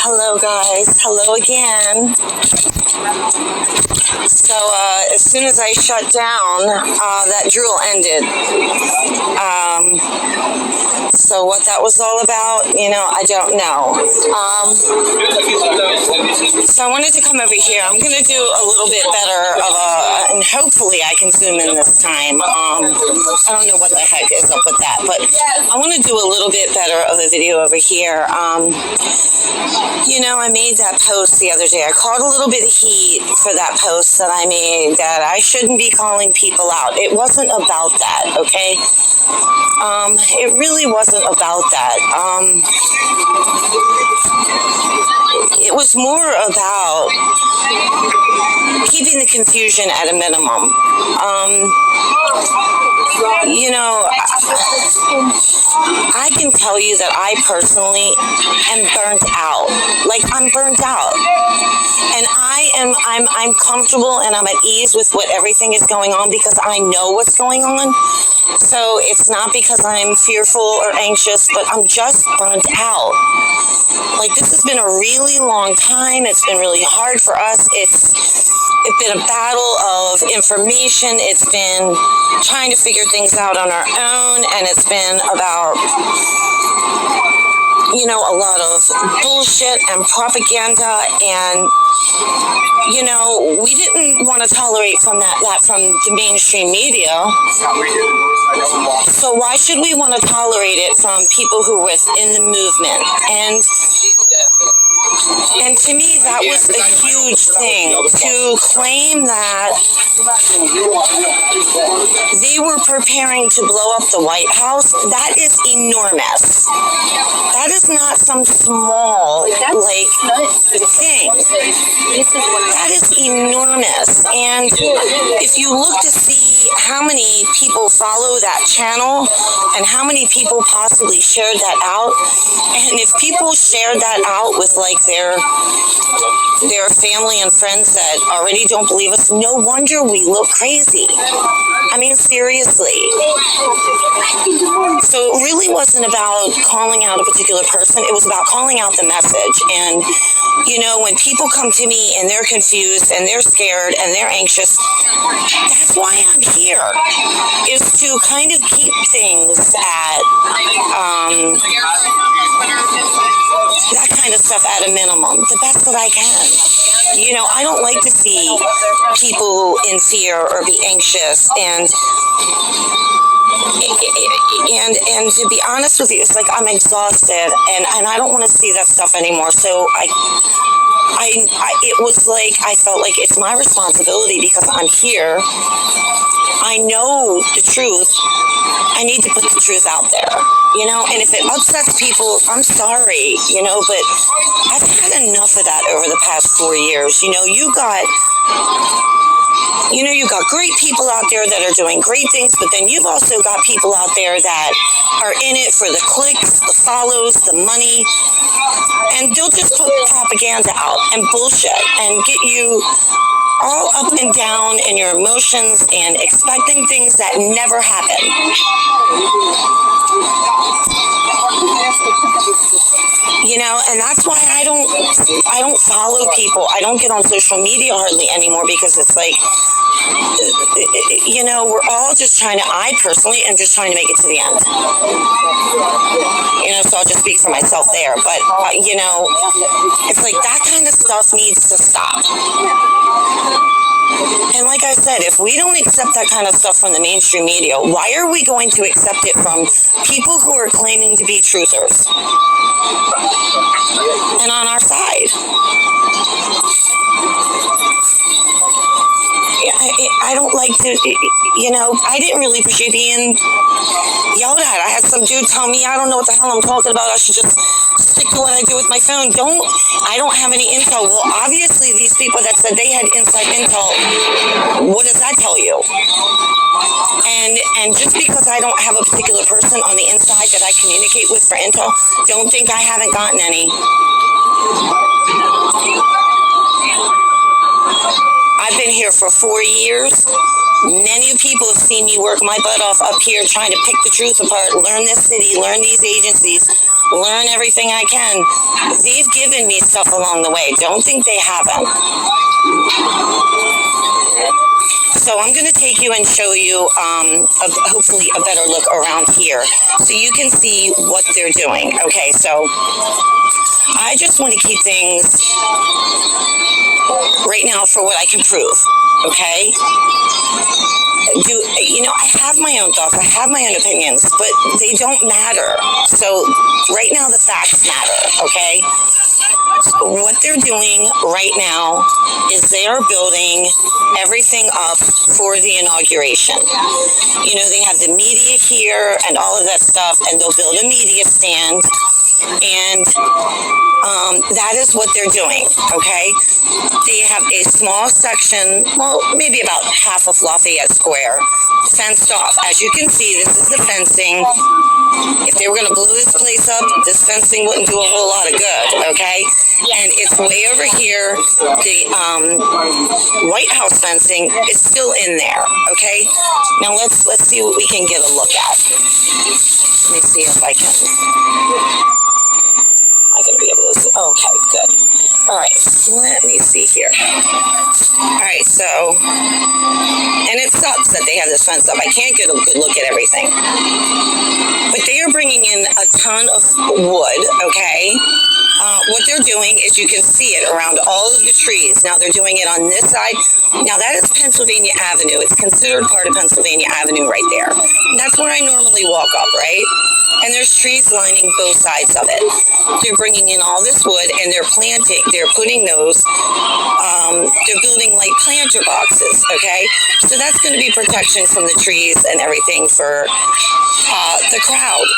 Hello guys, hello again. So as soon as I shut down, that drill ended. So what that was all about, I don't know. So I wanted to come over here. I'm going to do a little bit better and hopefully I can zoom in this time. I don't know what the heck is up with that, but I want to do a little bit better of a video over here. I made that post the other day. I caught a little bit of heat for that post that I made, that I shouldn't be calling people out. It wasn't about that, okay? It really wasn't about that. It was more about keeping the confusion at a minimum. I can tell you that I personally am burnt out. Like, I'm burnt out. And I'm comfortable and I'm at ease with what everything is going on because I know what's going on. So it's not because I'm fearful or anxious, but I'm just burnt out. Like, this has been a really long time. It's been really hard for us. It's been a battle of information. It's been trying to figure things out on our own, and it's been about, a lot of bullshit and propaganda, and we didn't want to tolerate from that from the mainstream media. So why should we want to tolerate it from people who were within the movement? And to me, that was a huge thing, to claim that they were preparing to blow up the White House. That is enormous. That is not some small, thing. That is enormous. And if you look to see how many people follow that channel and how many people possibly shared that out, and if people shared that out with their family and friends that already don't believe us, no wonder we look crazy. I mean, seriously. So it really wasn't about calling out a particular person. It was about calling out the message. And, when people come to me and they're confused and they're scared and they're anxious, that's why I'm here, is to kind of keep things at that kind of stuff at a minimum, the best that I can. I don't like to see people in fear or be anxious, and to be honest with you, it's like I'm exhausted, and I don't want to see that stuff anymore. So it was like I felt like it's my responsibility because I'm here. I know the truth. I need to put the truth out there, and if it upsets people, I'm sorry, but I've had enough of that over the past 4 years. You got great people out there that are doing great things, but then you've also got people out there that are in it for the clicks, the follows, the money, and they'll just put propaganda out and bullshit and get you all up and down in your emotions and expecting things that never happen. And that's why I don't follow people. I don't get on social media hardly anymore because it's like, we're all just I personally am just trying to make it to the end. So I'll just speak for myself there. But, it's like that kind of stuff needs to stop. And like I said, if we don't accept that kind of stuff from the mainstream media, why are we going to accept it from people who are claiming to be truthers and on our side? I don't like to, I didn't really appreciate being yelled at. I had some dude tell me, I don't know what the hell I'm talking about. I should just stick to what I do with my phone. I don't have any intel. Well, obviously these people that said they had inside intel, what does that tell you? And just because I don't have a particular person on the inside that I communicate with for intel, don't think I haven't gotten any. for 4 years. Many people have seen me work my butt off up here trying to pick the truth apart, learn this city, learn these agencies, learn everything I can. They've given me stuff along the way. Don't think they haven't. So I'm going to take you and show you hopefully a better look around here so you can see what they're doing. Okay, so I just want to keep things right now for what I can prove. Okay? I have my own thoughts, I have my own opinions, but they don't matter. So right now the facts matter, okay? What they're doing right now is they are building everything up for the inauguration. They have the media here and all of that stuff, and they'll build a media stand, and that is what they're doing, okay? They have a small section, well, maybe about half of Lafayette Square, fenced off. As you can see, this is the fencing. If they were going to blow this place up, this fencing wouldn't do a whole lot of good, okay? And it's way over here. The White House fencing is still in there, okay? Now let's see what we can get a look at. Let me see if I can. Am I going to be able to see? Okay, good. All right, let me see here. All right, so, and it sucks that they have this fence up. I can't get a good look at everything. But they are bringing in a ton of wood, okay? What they're doing is you can see it around all of the trees. Now they're doing it on this side. Now that is Pennsylvania Avenue. It's considered part of Pennsylvania Avenue right there. And that's where I normally walk up, right? And there's trees lining both sides of it. They're bringing in all this wood and they're putting those, they're building like planter boxes, okay? So that's going to be protection from the trees and everything for the crowd.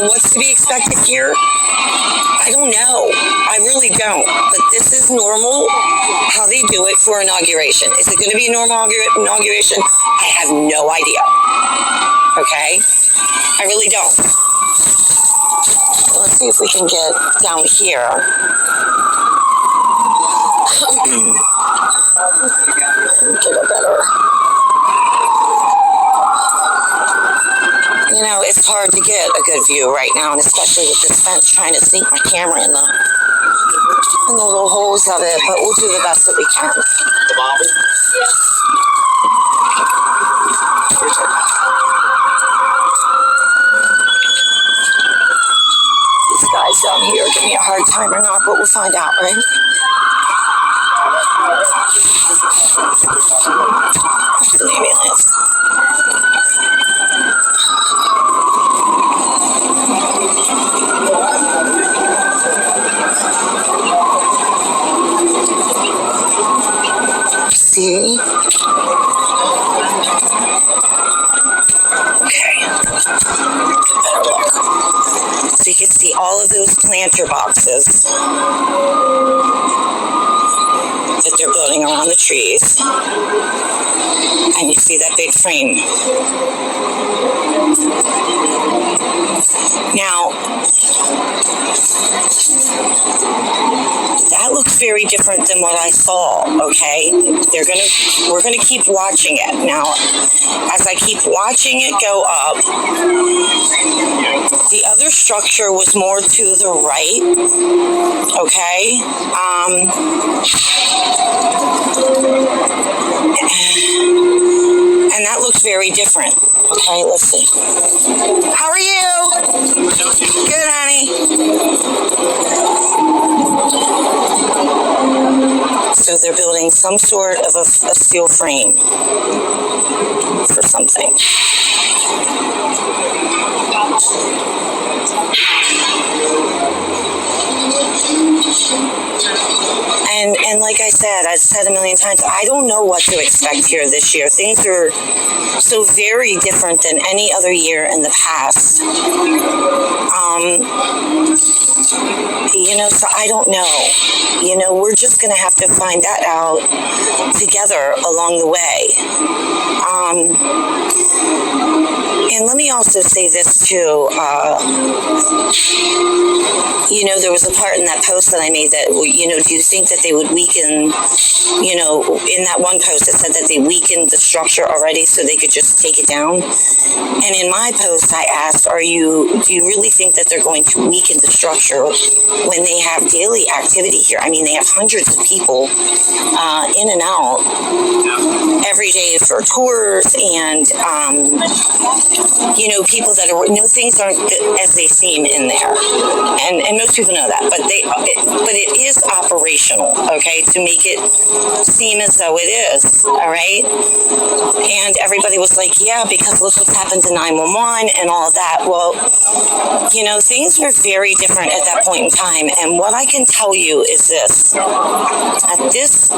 What's to be expected here? I don't know. I really don't. But this is normal, how they do it for inauguration. Is it going to be a normal inauguration? I have no idea. Okay? I really don't. Let's see if we can get down here. Get a better. It's hard to get a good view right now, and especially with this fence trying to sneak my camera in the little holes of it, but we'll do the best that we can. These guys down here give me a hard time or not, but we'll find out, right? That's an ambulance. See? Okay. Better look. So you can see all of those planter boxes that they're building around the trees. And you see that big frame. Now, that looks very different than what I saw, okay? We're gonna keep watching it. Now, as I keep watching it go up, the other structure was more to the right, okay? And that looks very different. Okay, let's see. How are you? Good, honey. So they're building some sort of a steel frame for something. And like I said, I've said a million times, I don't know what to expect here this year. Things are so very different than any other year in the past. So I don't know. We're just going to have to find that out together along the way. And let me also say this too. There was a part in that post that I made that, do you think that they would weaken, in that one post it said that they weakened the structure already so they could just take it down. And in my post I asked, do you really think that they're going to weaken the structure when they have daily activity here? I mean, they have hundreds of people in and out every day for tours and, people that are, things aren't as they seem in there. And most people know that, but it is operational, okay, to make it seem as though it is, all right? And everybody was like, yeah, because look what's happened to 911 and all of that. Well, things were very different at that point in time. And what I can tell you is this, that this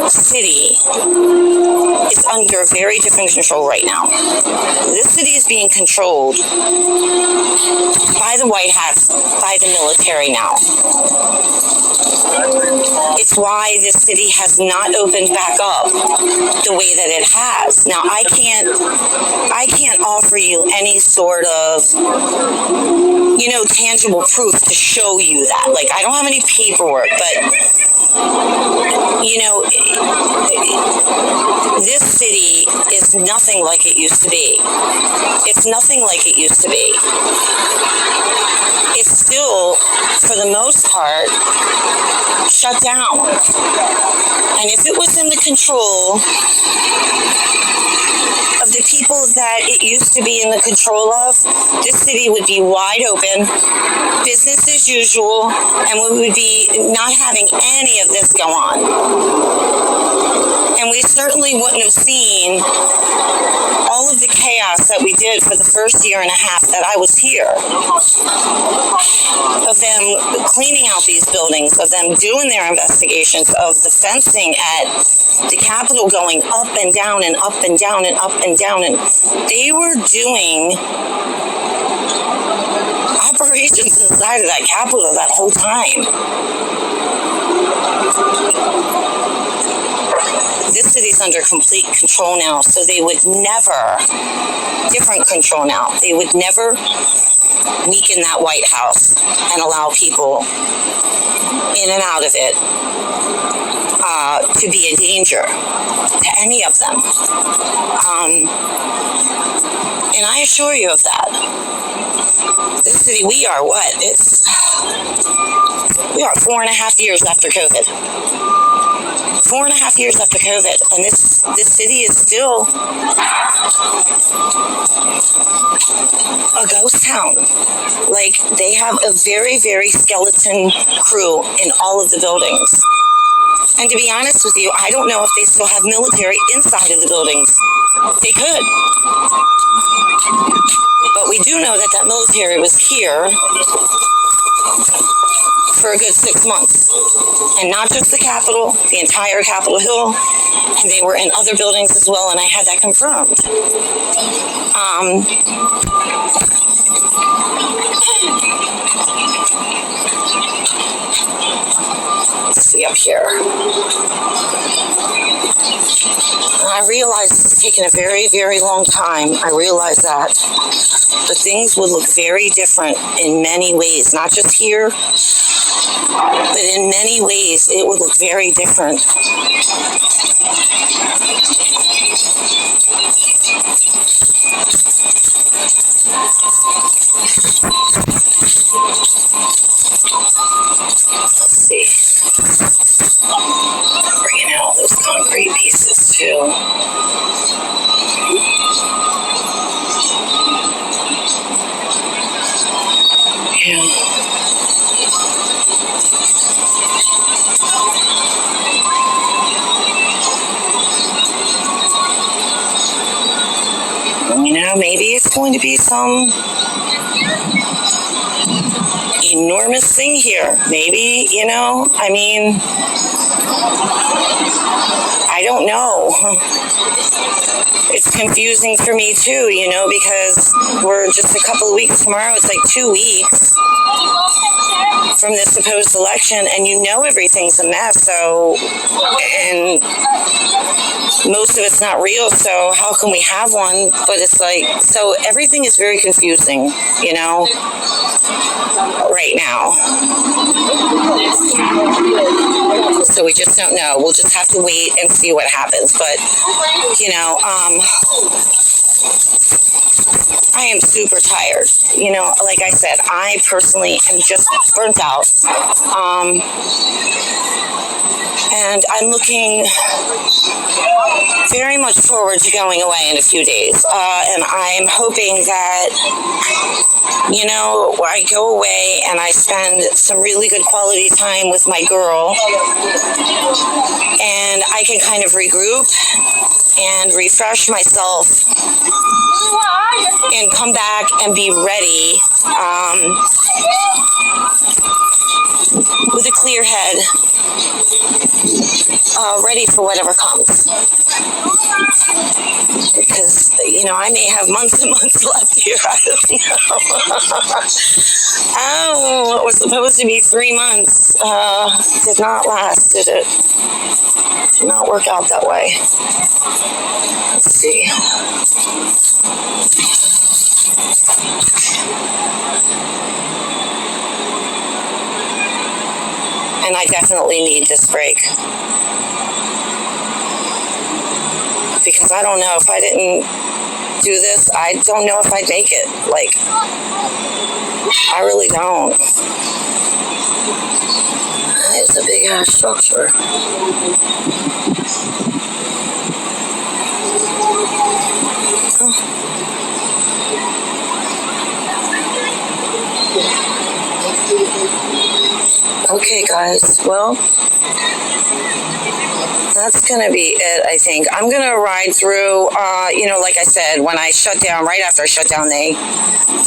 city is under very different control right now. This city is being controlled by the White House, by the military now. It's why this city has not opened back up the way that it has. Now, I can't offer you any sort of, tangible proof to show you that. Like, I don't have any paperwork, but, this city is nothing like it used to be. It's nothing like it used to be. It's still, for the most part, shut down. And if it was in the control of the people that it used to be in the control of, this city would be wide open, business as usual, and we would be not having any of this go on. And we certainly wouldn't have seen all of the chaos that we did for the first year and a half that I was here. Of them cleaning out these buildings, of them doing their investigations, of the fencing at the Capitol going up and down and up and down and up and down. And they were doing operations inside of that Capitol that whole time. This city's under complete control now, so they would never, different control now, they would never weaken that White House and allow people in and out of it to be a danger to any of them. And I assure you of that. This city, we are 4.5 years after COVID. 4.5 years after COVID, and this city is still a ghost town. Like, they have a very, very skeleton crew in all of the buildings. And to be honest with you, I don't know if they still have military inside of the buildings. They could. But we do know that military was here for a good 6 months. And not just the Capitol, the entire Capitol Hill, and they were in other buildings as well, and I had that confirmed. Let's see up here. I realize it's taken a very, very long time. I realize that. But things would look very different in many ways, not just here, but in many ways it would look very different. Let's see. Bringing out all those concrete pieces too. Yeah. Maybe it's going to be some enormous thing here. Maybe, I don't know. It's confusing for me too, because we're just a couple of weeks tomorrow. It's like 2 weeks. from this supposed election, and you know everything's a mess. So, and most of it's not real. So how can we have one? But it's like, so everything is very confusing, you know, right now. So we just don't know. We'll just have to wait and see what happens. But, you know, I am super tired. You know, like I said, I personally am just burnt out. And I'm looking very much forward to going away in a few days. And I'm hoping that, you know, I go away and I spend some really good quality time with my girl, and I can kind of regroup and refresh myself and come back and be ready, with a clear head, ready for whatever comes. Because, you know, I may have months and months left here. I don't know. Oh, what was supposed to be 3 months did not last, did it? Did not work out that way. Let's see. And I definitely need this break. Because I don't know, if I didn't do this, I don't know if I'd make it. Like, I really don't. It's a big ass structure. Okay, guys, well, that's going to be it, I think. I'm going to ride through, you know, like I said, when I shut down, right after I shut down, they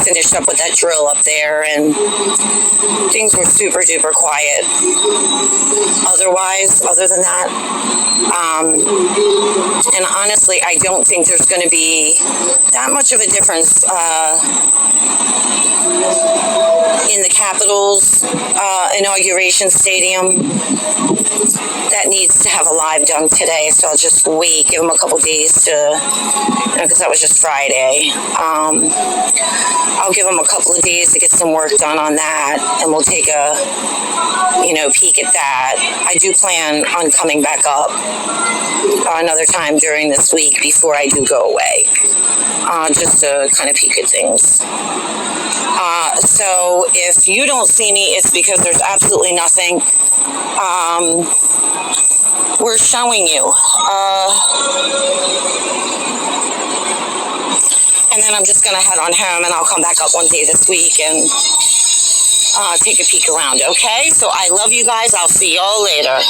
finished up with that drill up there, and things were super duper quiet. Otherwise, other than that, and honestly, I don't think there's going to be that much of a difference in the Capitol's inauguration stadium. That needs to have a live done today, so I'll just wait, give them a couple days to, you know, because that was just Friday. I'll give them a couple of days to get some work done on that, and we'll take a, you know, peek at that. I do plan on coming back up another time during this week before I do go away, just to kind of peek at things. So if you don't see me, it's because there's absolutely nothing we're showing you. And then I'm just going to head on home, and I'll come back up one day this week and take a peek around, okay? So I love you guys. I'll see y'all later.